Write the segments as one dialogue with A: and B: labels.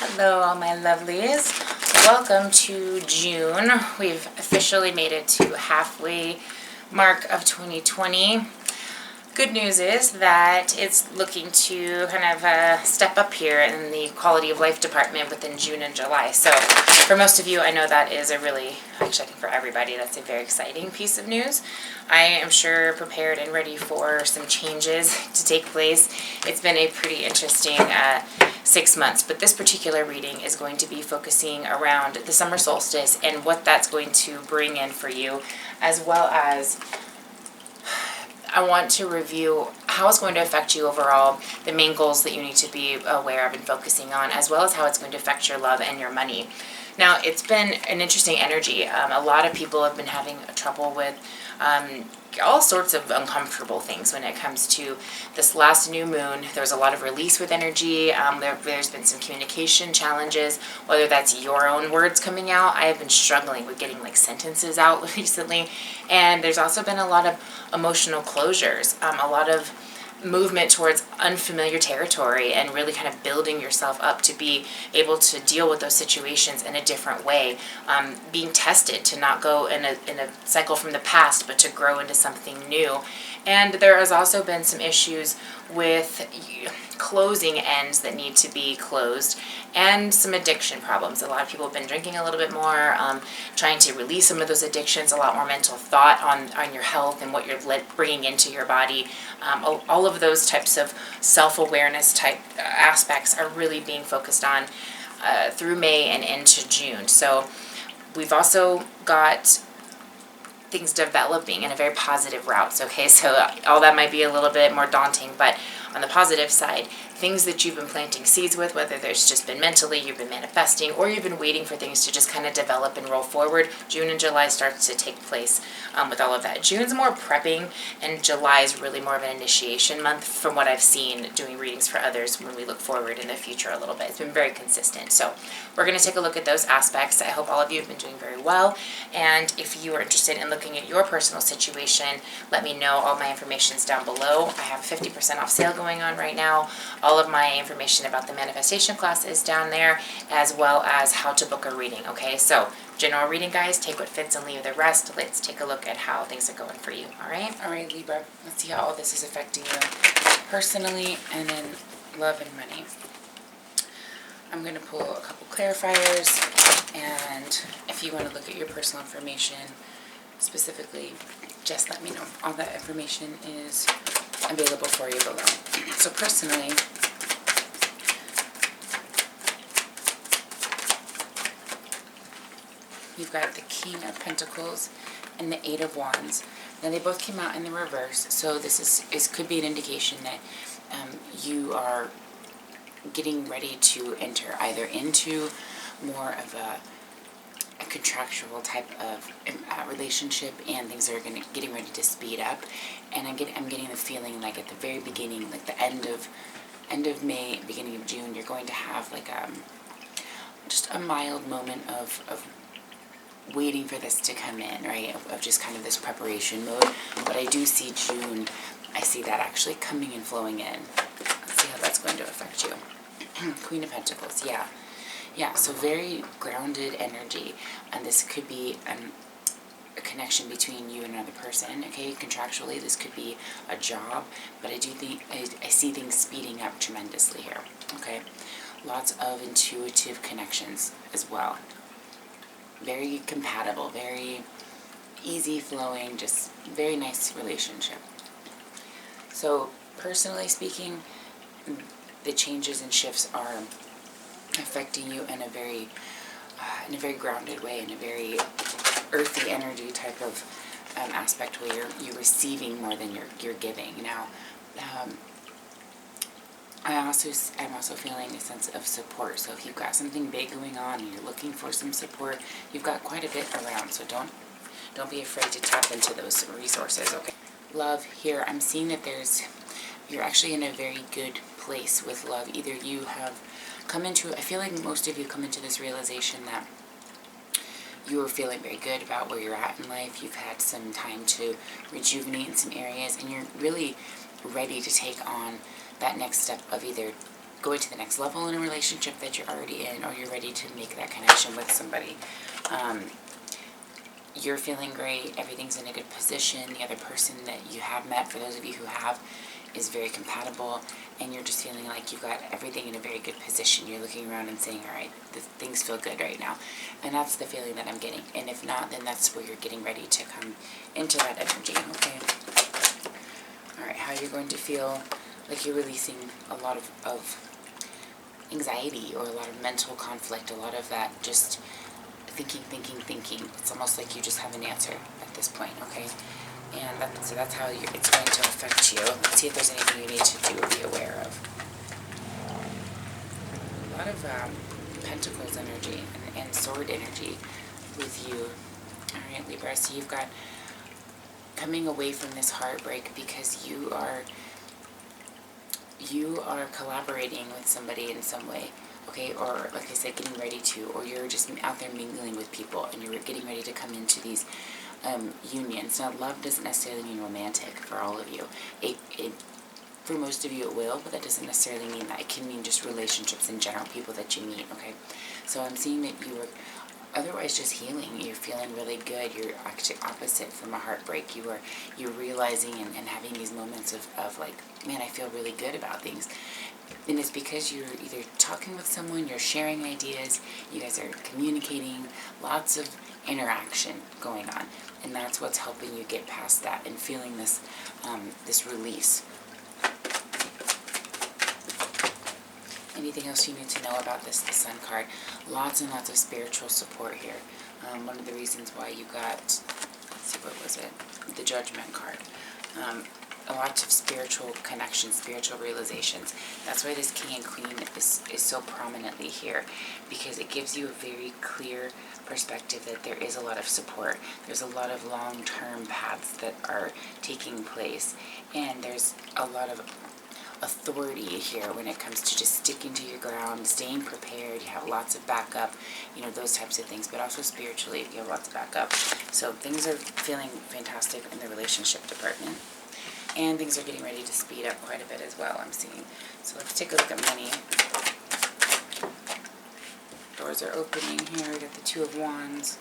A: Hello, all my lovelies. Welcome to June. We've officially made it to halfway mark of 2020. Good news is that it's looking to kind of step up here in the quality of life department within June and July. So for most of you, I know that is a really, actually I think for everybody, that's a very exciting piece of news. I am sure prepared and ready for some changes to take place. It's been a pretty interesting 6 months, but this particular reading is going to be focusing around the summer solstice and what that's going to bring in for you, as well as I want to review how it's going to affect you overall, the main goals that you need to be aware of and focusing on, as well as how it's going to affect your love and your money. Now, it's been an interesting energy. A lot of people have been having trouble with all sorts of uncomfortable things when it comes to this last new moon. There's a lot of release with energy. There's been some communication challenges, whether that's your own words coming out. I have been struggling with getting like sentences out recently. And there's also been a lot of emotional closures, a lot of movement towards unfamiliar territory and really kind of building yourself up to be able to deal with those situations in a different way, being tested to not go in a cycle from the past but to grow into something new. And there has also been some issues with closing ends that need to be closed and some addiction problems. A lot of people have been drinking a little bit more, trying to release some of those addictions, a lot more mental thought on your health and what you're bringing into your body. All of those types of self-awareness type aspects are really being focused on through May and into June. So we've also got things developing in a very positive route. Okay, so all that might be a little bit more daunting, but on the positive side, things that you've been planting seeds with, whether there's just been mentally, you've been manifesting, or you've been waiting for things to just kind of develop and roll forward, June and July starts to take place with all of that. June's more prepping, and July is really more of an initiation month from what I've seen doing readings for others when we look forward in the future a little bit. It's been very consistent. So we're going to take a look at those aspects. I hope all of you have been doing very well, and if you are interested in looking at your personal situation, let me know. All my information is down below. I have a 50% off sale going on right now. All of my information about the manifestation class is down there, as well as how to book a reading. Okay, so general reading, guys, take what fits and leave the rest. Let's take a look at how things are going for you. All right, Libra, let's see how all this is affecting you personally and in love and money. I'm going to pull a couple clarifiers, and if you want to look at your personal information specifically, just let me know. All that information is available for you below. So personally, you've got the King of Pentacles and the Eight of Wands. Now they both came out in the reverse, so this could be an indication that you are getting ready to enter either into more of a contractual type of relationship, and things are getting ready to speed up. And I'm getting the feeling like at the very beginning, like the end of May, beginning of June, you're going to have like just a mild moment of waiting for this to come in, right? Of just kind of this preparation mode. But I do see June, I see that actually coming and flowing in. Let's see how that's going to affect you. Queen of Pentacles, yeah. Yeah, so very grounded energy, and this could be a connection between you and another person, okay? Contractually, this could be a job, but I do think, I see things speeding up tremendously here, okay? Lots of intuitive connections as well. Very compatible, very easy flowing, just very nice relationship. So, personally speaking, the changes and shifts are affecting you in a very grounded way, in a very earthy energy type of aspect where you're receiving more than you're giving. Now, I'm also feeling a sense of support. So if you've got something big going on and you're looking for some support, you've got quite a bit around. So don't be afraid to tap into those resources. Okay. Love here, I'm seeing that you're actually in a very good place with love. Either you have come into, I feel like most of you come into this realization that you are feeling very good about where you're at in life. You've had some time to rejuvenate in some areas, and you're really ready to take on that next step of either going to the next level in a relationship that you're already in, or you're ready to make that connection with somebody. You're feeling great, everything's in a good position, the other person that you have met, for those of you who have, is very compatible, and you're just feeling like you've got everything in a very good position. You're looking around and saying, all right, things feel good right now. And that's the feeling that I'm getting. And if not, then that's where you're getting ready to come into that energy, okay? All right, how you're going to feel like you're releasing a lot of anxiety, or a lot of mental conflict, a lot of that just thinking. It's almost like you just have an answer at this point, okay? And so that's how it's going to affect you. Let's see if there's anything you need to do or be aware of. A lot of Pentacles energy and Sword energy with you. All right, Libra, so you've got coming away from this heartbreak because you are collaborating with somebody in some way, okay, or like I said, getting ready to, or you're just out there mingling with people, and you're getting ready to come into these unions. Now, love doesn't necessarily mean romantic for all of you. For most of you it will, but that doesn't necessarily mean that. It can mean just relationships in general, people that you meet, okay? So I'm seeing that you are otherwise just healing. You're feeling really good. You're actually opposite from a heartbreak. You're realizing and having these moments of like, man, I feel really good about things. And it's because you're either talking with someone, you're sharing ideas, you guys are communicating, lots of interaction going on. And that's what's helping you get past that and feeling this this release. Anything else you need to know about the Sun card? Lots and lots of spiritual support here. One of the reasons why you got, let's see, what was it? The Judgment card. A lot of spiritual connections, spiritual realizations. That's why this King and Queen is so prominently here, because it gives you a very clear perspective that there is a lot of support. There's a lot of long-term paths that are taking place, and there's a lot of authority here when it comes to just sticking to your ground, staying prepared. You have lots of backup, you know, those types of things, but also spiritually you have lots of backup. So things are feeling fantastic in the relationship department, and things are getting ready to speed up quite a bit as well, I'm seeing. So let's take a look at money. Doors are opening here. We got the Two of Wands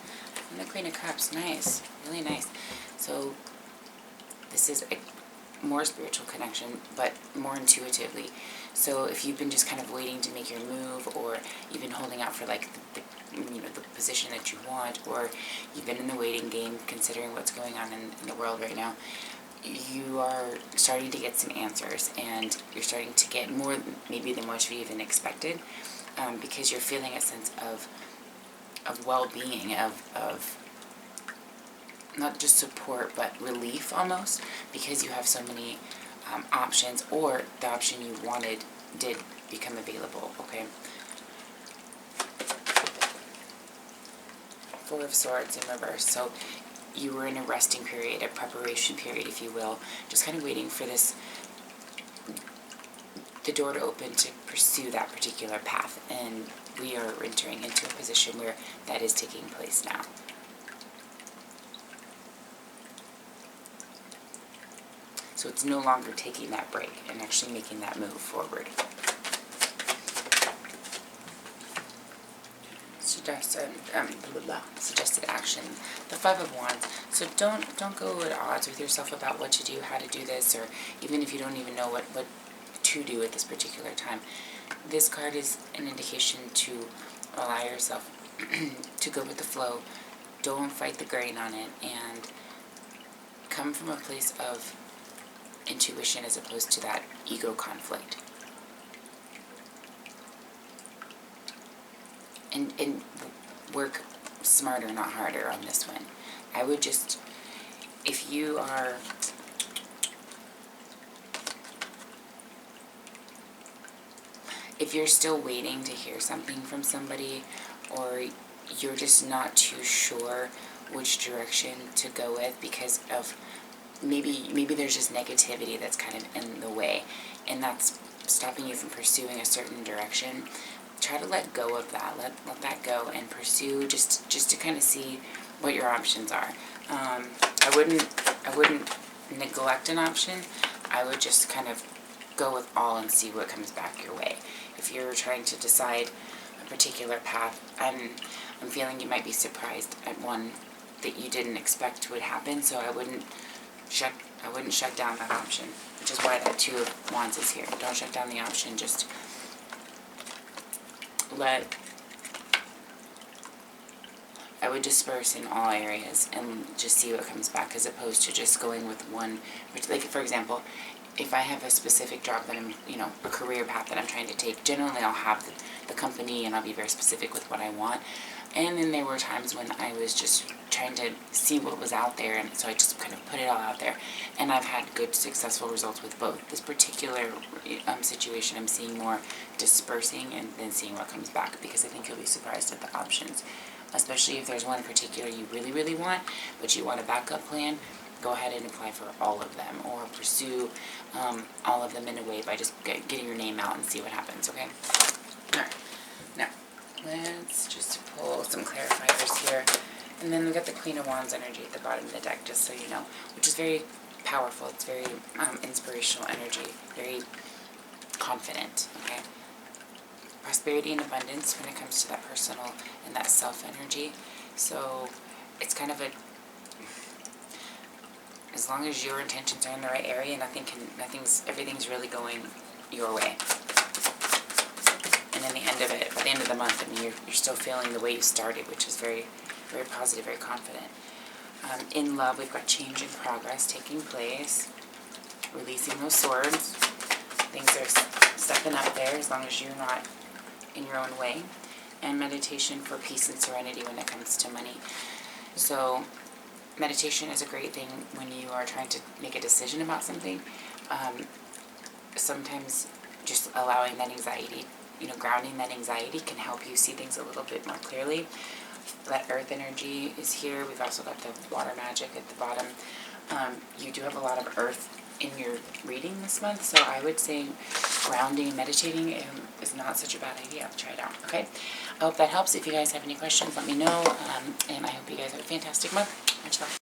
A: and the Queen of Cups. Nice, really nice. So this is a more spiritual connection, but more intuitively. So if you've been just kind of waiting to make your move, or you've been holding out for like the position that you want, or you've been in the waiting game considering what's going on in the world right now, you are starting to get some answers, and you're starting to get more maybe than what you even expected, because you're feeling a sense of well-being, of not just support, but relief almost, because you have so many options, or the option you wanted did become available, okay? Four of Swords in reverse. So you were in a resting period, a preparation period, if you will, just kind of waiting for the door to open to pursue that particular path, and we are entering into a position where that is taking place now. So it's no longer taking that break and actually making that move forward. Suggested action. The Five of Wands. So don't go at odds with yourself about what to do, how to do this, or even if you don't even know what to do at this particular time. This card is an indication to allow yourself to go with the flow. Don't fight the grain on it, and come from a place of intuition as opposed to that ego conflict. And work smarter, not harder on this one. I would just, if you're still waiting to hear something from somebody, or you're just not too sure which direction to go with because of maybe there's just negativity that's kind of in the way, and that's stopping you from pursuing a certain direction, try to let go of that. Let that go and pursue just to kind of see what your options are. I wouldn't neglect an option. I would just kind of go with all and see what comes back your way. if you're trying to decide a particular path, I'm feeling you might be surprised at one that you didn't expect would happen, so I wouldn't shut down that option, which is why that Two of Wands is here. Don't shut down the option, just I would disperse in all areas and just see what comes back, as opposed to just going with one. Like, for example, if I have a specific job that I'm, a career path that I'm trying to take, generally I'll have the company and I'll be very specific with what I want. And then there were times when I was just trying to see what was out there, and so I just kind of put it all out there. And I've had good, successful results with both. This particular situation, I'm seeing more dispersing and then seeing what comes back, because I think you'll be surprised at the options. Especially if there's one in particular you really, really want, but you want a backup plan, go ahead and apply for all of them, or pursue all of them in a way by just getting your name out and see what happens, okay? Alright, now, let's just pull some clarifiers here. And then we got the Queen of Wands energy at the bottom of the deck, just so you know, which is very powerful. It's very inspirational energy, very confident, okay? Prosperity and abundance when it comes to that personal and that self energy. So it's kind of as long as your intentions are in the right area, everything's really going your way. And in the end of it, by the end of the month, you're still feeling the way you started, which is very, very positive, very confident. In love, we've got change and progress taking place, releasing those swords. Things are stepping up there as long as you're not in your own way. And meditation for peace and serenity when it comes to money. So meditation is a great thing when you are trying to make a decision about something. Sometimes just allowing that anxiety, grounding that anxiety can help you see things a little bit more clearly. That earth energy is here. We've also got the water magic at the bottom. You do have a lot of earth in your reading this month, so I would say grounding and meditating is not such a bad idea. Try it out, okay? I hope that helps. If you guys have any questions, let me know, and I hope you guys have a fantastic month. Much love.